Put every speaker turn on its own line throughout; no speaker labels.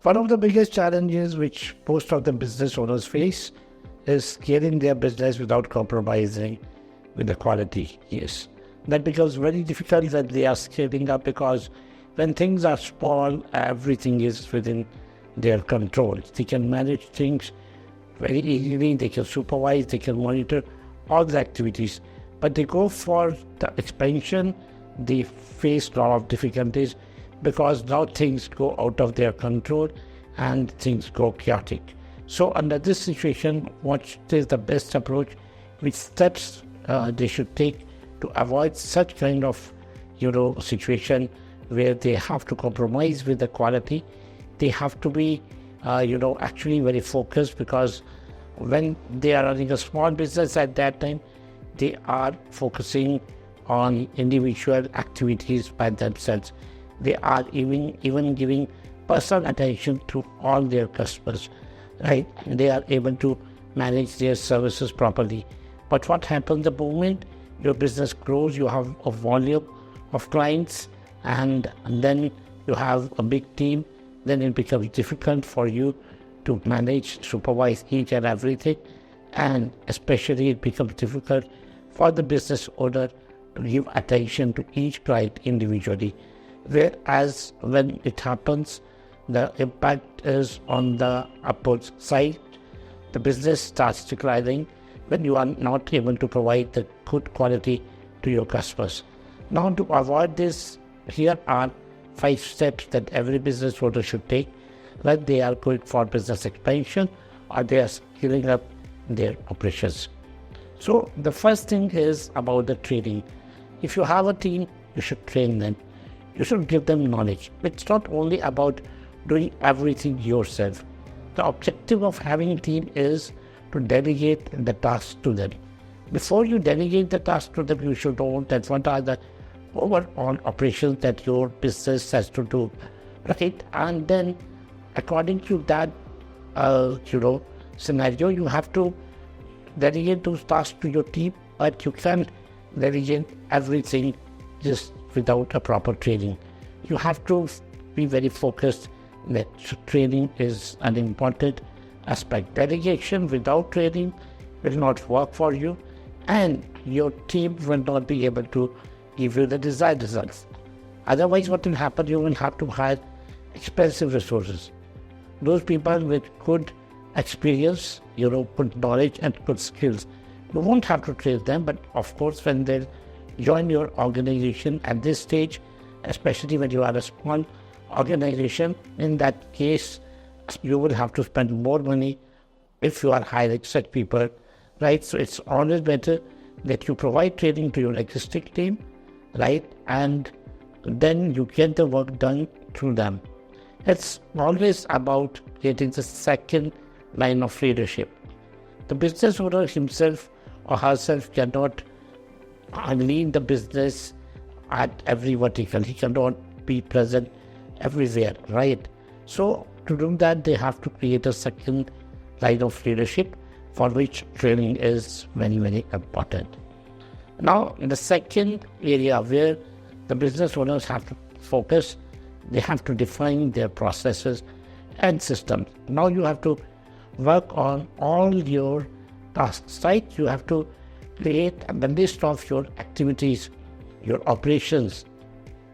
One of the biggest challenges which most of the business owners face is scaling their business without compromising with the quality. Yes, that becomes very difficult when they are scaling up, because when things are small, everything is within their control. They can manage things very easily, they can supervise, they can monitor all the activities. But they go for the expansion, they face a lot of difficulties because now things go out of their control and things go chaotic. So under this situation, what is the best approach? Which steps they should take to avoid such kind of situation where they have to compromise with the quality? They have to be actually very focused, because when they are running a small business at that time, they are focusing on individual activities by themselves. They are even giving personal attention to all their customers, right? They are able to manage their services properly. But what happens the moment your business grows, you have a volume of clients, and then you have a big team, then it becomes difficult for you to manage, supervise each and everything. And especially it becomes difficult for the business owner to give attention to each client individually. Whereas when it happens, the impact is on the upward side. The business starts declining when you are not able to provide the good quality to your customers. Now, to avoid this, here are 5 steps that every business owner should take when they are going for business expansion or they are scaling up their operations. So the first thing is about the training. If you have a team, you should train them. You should give them knowledge. It's not only about doing everything yourself. The objective of having a team is to delegate the tasks to them. Before you delegate the task to them, you should know that what are the overall operations that your business has to do, right? And then according to that scenario, you have to delegate those tasks to your team, but you can't delegate everything just without a proper training. You have to be very focused that training is an important aspect. Delegation without training will not work for you, and your team will not be able to give you the desired results. Otherwise, what will happen, you will have to hire expensive resources. Those people with good experience, good knowledge and good skills. You won't have to train them, but of course, when they join your organization at this stage, especially when you are a small organization, in that case, you will have to spend more money if you are hiring such people, right? So it's always better that you provide training to your existing team, right? And then you get the work done through them. It's always about getting the second line of leadership. The business owner himself or herself cannot lead the business at every vertical. He cannot be present everywhere, right? So to do that, they have to create a second line of leadership, for which training is very, very important. Now, in the second area where the business owners have to focus, they have to define their processes and systems. Now you have to work on all your tasks, right? You have to create a list of your activities, your operations,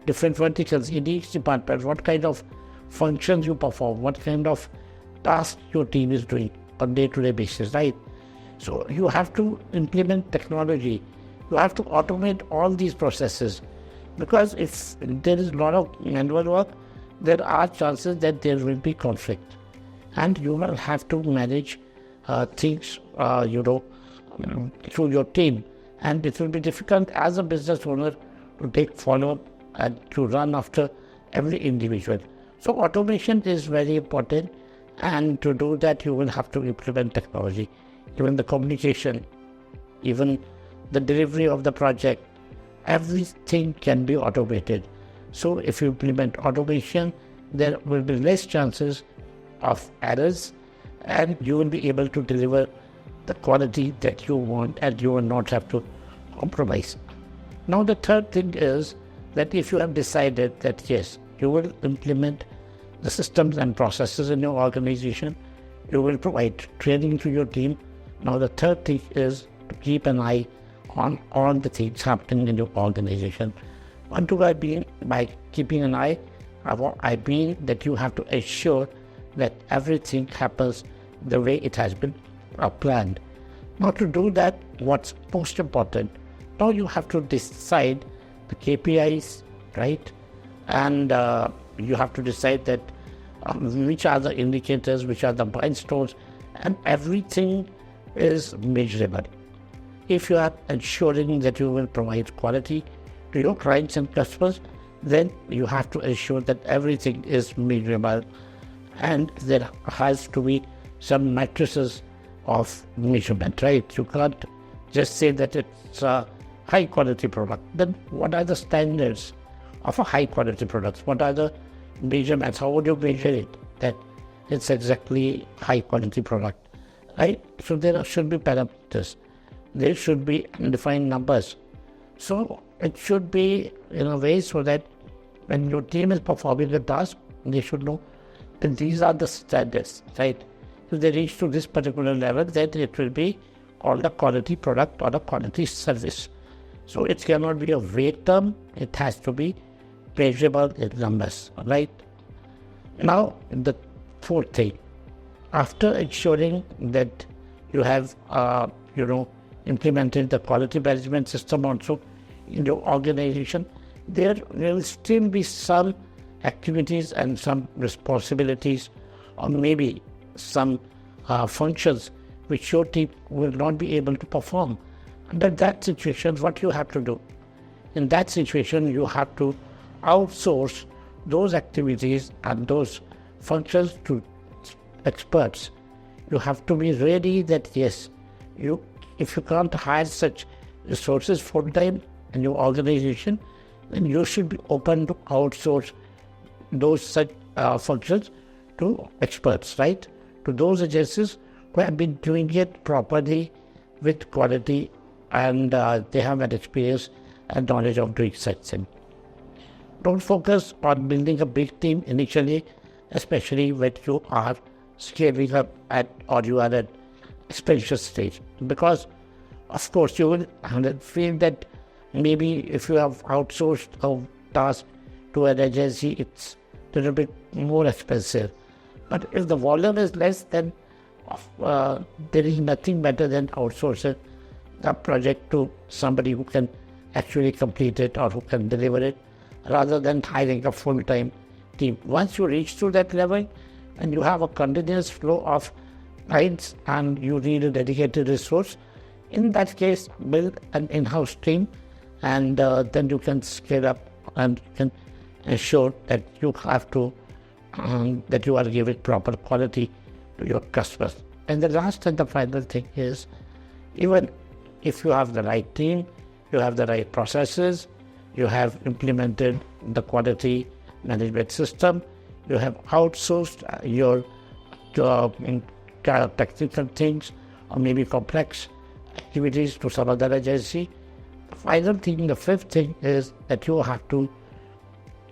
different verticals in each department, what kind of functions you perform, what kind of tasks your team is doing on day-to-day basis, right? So you have to implement technology. You have to automate all these processes, because if there is a lot of manual work, there are chances that there will be conflict, and you will have to manage things, through your team, and it will be difficult as a business owner to take follow-up and to run after every individual. So automation is very important, and to do that you will have to implement technology. Even the communication, even the delivery of the project, everything can be automated. So if you implement automation, there will be less chances of errors, and you will be able to deliver the quality that you want, and you will not have to compromise. Now the third thing is that if you have decided that yes, you will implement the systems and processes in your organization. You will provide training to your team. Now, the third thing is to keep an eye on all the things happening in your organization. What do I mean by keeping an eye? I mean that you have to ensure that everything happens the way it has been planned. Now, to do that, what's most important? Now you have to decide the KPIs, right? And you have to decide that which are the indicators, which are the milestones, and everything is measurable. If you are ensuring that you will provide quality to your clients and customers, then you have to ensure that everything is measurable, and there has to be some matrices of measurement, right? You can't just say that it's a high quality product. Then what are the standards of a high quality product? What are the measurements? How would you measure it that it's exactly high quality product, right? So there should be parameters. There should be defined numbers. So it should be in a way so that when your team is performing the task, they should know that these are the standards, right? If they reach to this particular level, then it will be called a quality product or a quality service. So it cannot be a vague term. It has to be measurable in numbers, right? Now, the fourth thing, after ensuring that you have, implemented the quality management system also in your organization, there will still be some activities and some responsibilities, or maybe some functions which your team will not be able to perform. Under that situation, what you have to do? In that situation, you have to outsource those activities and those functions to experts. You have to be ready that yes, if you can't hire such resources full time in your organization, then you should be open to outsource those such functions to experts, right? To those agencies who have been doing it properly with quality, and they have an experience and knowledge of doing such thing. Don't focus on building a big team initially, especially when you are scaling up or you are at expansion stage, because of course you will feel that maybe if you have outsourced a task to an agency, it's a little bit more expensive. But if the volume is less, then there is nothing better than outsourcing the project to somebody who can actually complete it or who can deliver it, rather than hiring a full-time team. Once you reach to that level and you have a continuous flow of clients and you need a dedicated resource, in that case, build an in-house team, and then you can scale up and can ensure that you have to that you are giving proper quality to your customers. And the last and the final thing is, even if you have the right team, you have the right processes, you have implemented the quality management system, you have outsourced your technical things or maybe complex activities to some other agency. The final thing, the fifth thing, is that you have to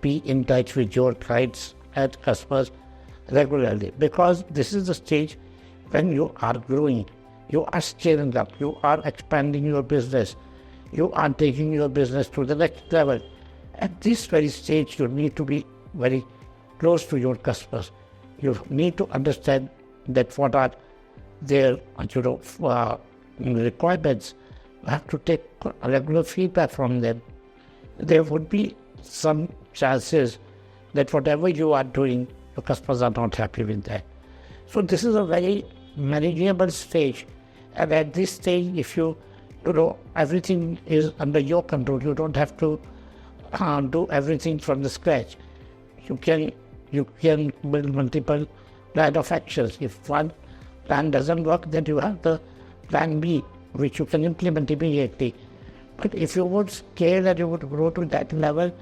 be in touch with your clients and customers regularly, because this is the stage when you are growing, you are scaling up, you are expanding your business, you are taking your business to the next level. At this very stage, you need to be very close to your customers. You need to understand that what are their requirements. You have to take regular feedback from them. There would be some chances that whatever you are doing, your customers are not happy with that. So this is a very manageable stage. And at this stage, if everything is under your control, you don't have to do everything from the scratch. You can build multiple plan of actions. If one plan doesn't work, then you have the plan B, which you can implement immediately. But if you would scale and you would grow to that level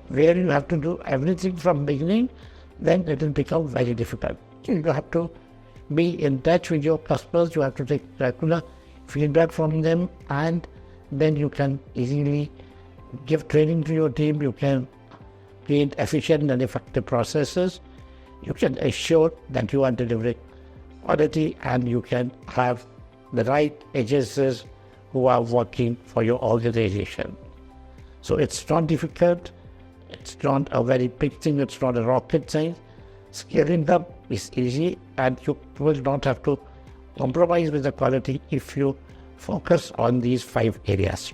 where you have to do everything from beginning, then it will become very difficult. You have to be in touch with your customers, you have to take regular feedback from them, and then you can easily give training to your team, you can create efficient and effective processes, you can assure that you are delivering quality and you can have the right agencies who are working for your organization. So it's not difficult, it's not a very big thing, it's not a rocket science. Scaling up is easy and you will not have to compromise with the quality if you focus on these 5 areas.